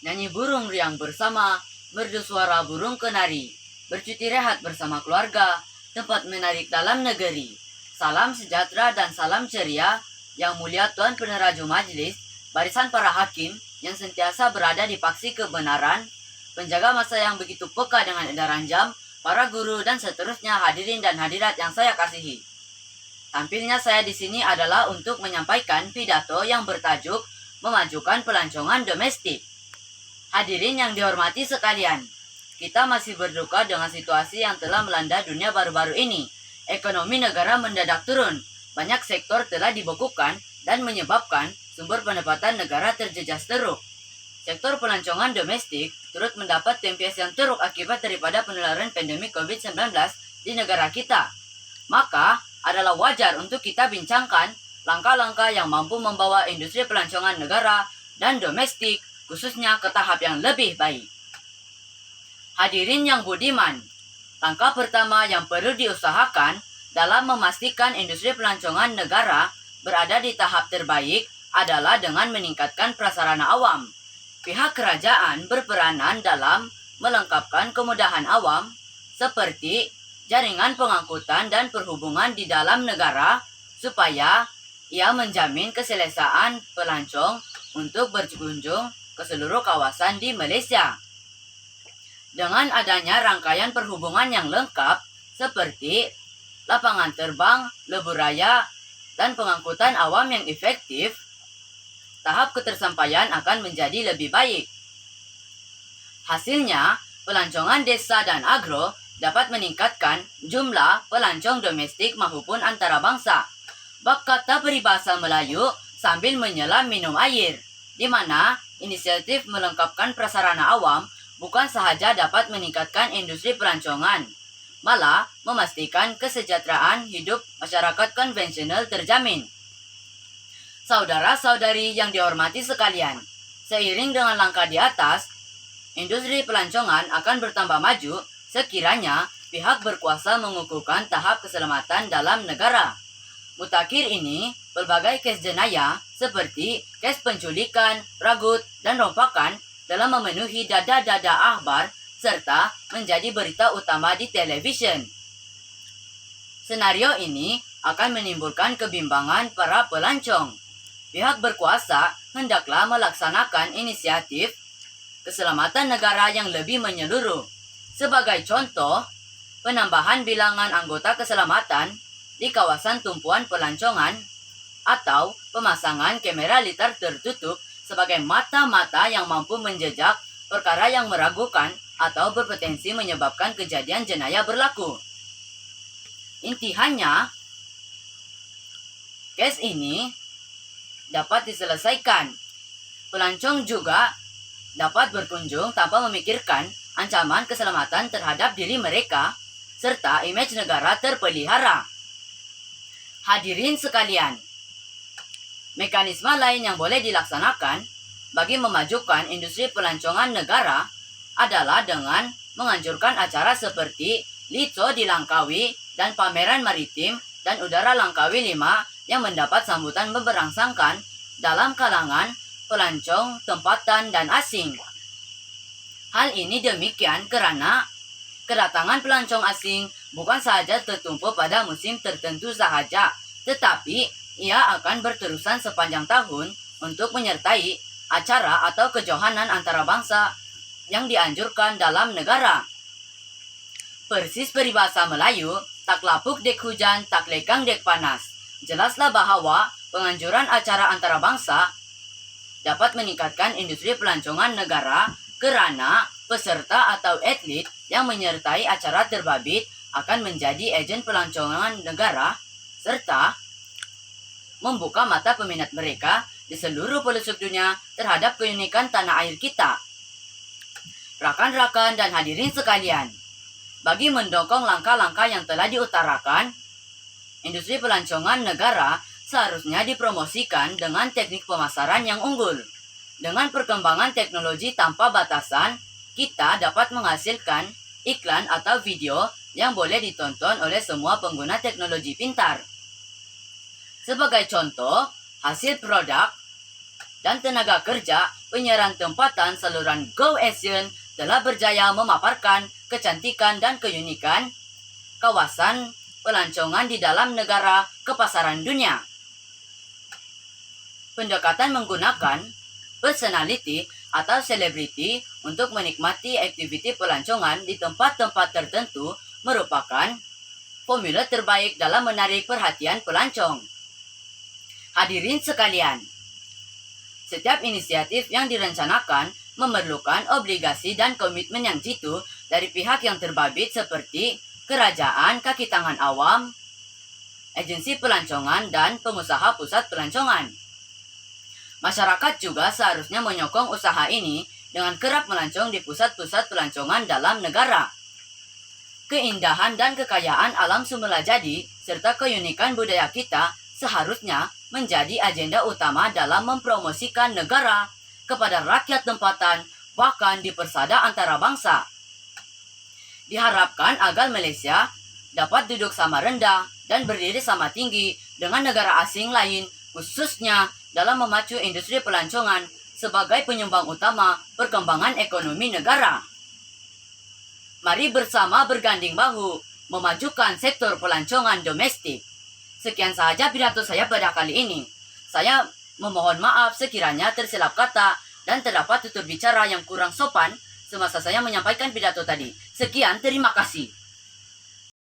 nyanyi burung riang bersama, merdu suara burung kenari, bercuti rehat bersama keluarga, tempat menarik dalam negeri. Salam sejahtera dan salam ceria, yang mulia Tuan Peneraju Majelis, barisan para hakim yang sentiasa berada di paksi kebenaran, penjaga masa yang begitu peka dengan edaran jam, para guru dan seterusnya, hadirin dan hadirat yang saya kasihi. Tampilnya saya di sini adalah untuk menyampaikan pidato yang bertajuk memajukan pelancongan domestik. Hadirin yang dihormati sekalian, kita masih berduka dengan situasi yang telah melanda dunia baru-baru ini. Ekonomi negara mendadak turun, banyak sektor telah dibekukan dan menyebabkan sumber pendapatan negara terjejas teruk. Sektor pelancongan domestik turut mendapat tempias yang teruk akibat daripada penularan pandemi COVID-19 di negara kita. Maka, adalah wajar untuk kita bincangkan langkah-langkah yang mampu membawa industri pelancongan negara dan domestik khususnya ke tahap yang lebih baik. Hadirin yang budiman, langkah pertama yang perlu diusahakan dalam memastikan industri pelancongan negara berada di tahap terbaik adalah dengan meningkatkan prasarana awam. Pihak kerajaan berperanan dalam melengkapkan kemudahan awam seperti jaringan pengangkutan dan perhubungan di dalam negara supaya ia menjamin keselesaan pelancong untuk berkunjung ke seluruh kawasan di Malaysia. Dengan adanya rangkaian perhubungan yang lengkap seperti lapangan terbang, lebuh raya, dan pengangkutan awam yang efektif, tahap ketersampaian akan menjadi lebih baik. Hasilnya, pelancongan desa dan agro dapat meningkatkan jumlah pelancong domestik maupun antarabangsa. Bak kata peribahasa Melayu sambil menyelam minum air, di mana inisiatif melengkapkan prasarana awam bukan sahaja dapat meningkatkan industri pelancongan, malah memastikan kesejahteraan hidup masyarakat konvensional terjamin. Saudara-saudari yang dihormati sekalian, seiring dengan langkah di atas, industri pelancongan akan bertambah maju sekiranya pihak berkuasa mengukuhkan tahap keselamatan dalam negara. Mutakhir ini, berbagai kes jenayah seperti kes penculikan, ragut, dan rompakan telah memenuhi dada-dada akhbar serta menjadi berita utama di televisyen. Senario ini akan menimbulkan kebimbangan para pelancong. Pihak berkuasa hendaklah melaksanakan inisiatif keselamatan negara yang lebih menyeluruh. Sebagai contoh, penambahan bilangan anggota keselamatan di kawasan tumpuan pelancongan atau pemasangan kamera litar tertutup sebagai mata-mata yang mampu menjejak perkara yang meragukan atau berpotensi menyebabkan kejadian jenayah berlaku. Intinya, kes ini dapat diselesaikan. Pelancong juga dapat berkunjung tanpa memikirkan ancaman keselamatan terhadap diri mereka, serta image negara terpelihara. Hadirin sekalian, mekanisme lain yang boleh dilaksanakan bagi memajukan industri pelancongan negara adalah dengan menganjurkan acara seperti Litso di Langkawi dan pameran maritim dan udara Langkawi 5 yang mendapat sambutan memberangsangkan dalam kalangan pelancong tempatan dan asing. Hal ini demikian karena kedatangan pelancong asing bukan sahaja tertumpu pada musim tertentu sahaja, tetapi ia akan berterusan sepanjang tahun untuk menyertai acara atau kejohanan antarabangsa yang dianjurkan dalam negara. Persis peribahasa Melayu, tak lapuk dek hujan, tak lekang dek panas. Jelaslah bahwa penganjuran acara antarabangsa dapat meningkatkan industri pelancongan negara kerana peserta atau atlet yang menyertai acara terbabit akan menjadi ejen pelancongan negara serta membuka mata peminat mereka di seluruh pelosok dunia terhadap keunikan tanah air kita. Rakan-rakan dan hadirin sekalian, bagi mendukung langkah-langkah yang telah diutarakan, industri pelancongan negara seharusnya dipromosikan dengan teknik pemasaran yang unggul. Dengan perkembangan teknologi tanpa batasan, kita dapat menghasilkan iklan atau video yang boleh ditonton oleh semua pengguna teknologi pintar. Sebagai contoh, hasil produk dan tenaga kerja penyiaran tempatan saluran Go Asian telah berjaya memaparkan kecantikan dan keunikan kawasan pelancongan di dalam negara ke pasaran dunia. Pendekatan menggunakan personality atau selebriti untuk menikmati aktiviti pelancongan di tempat-tempat tertentu merupakan formula terbaik dalam menarik perhatian pelancong. Hadirin sekalian, setiap inisiatif yang direncanakan memerlukan obligasi dan komitmen yang jitu dari pihak yang terbabit seperti kerajaan, kaki tangan awam, agensi pelancongan, dan pengusaha pusat pelancongan. Masyarakat juga seharusnya menyokong usaha ini dengan kerap melancong di pusat-pusat pelancongan dalam negara. Keindahan dan kekayaan alam semula jadi serta keunikan budaya kita seharusnya menjadi agenda utama dalam mempromosikan negara kepada rakyat tempatan, bahkan di persada antara bangsa. Diharapkan agar Malaysia dapat duduk sama rendah dan berdiri sama tinggi dengan negara asing lain, khususnya dalam memacu industri pelancongan sebagai penyumbang utama perkembangan ekonomi negara. Mari bersama berganding bahu memajukan sektor pelancongan domestik. Sekian sahaja pidato saya pada kali ini. Saya memohon maaf sekiranya tersilap kata dan terdapat tutur bicara yang kurang sopan semasa saya menyampaikan pidato tadi. Sekian, terima kasih.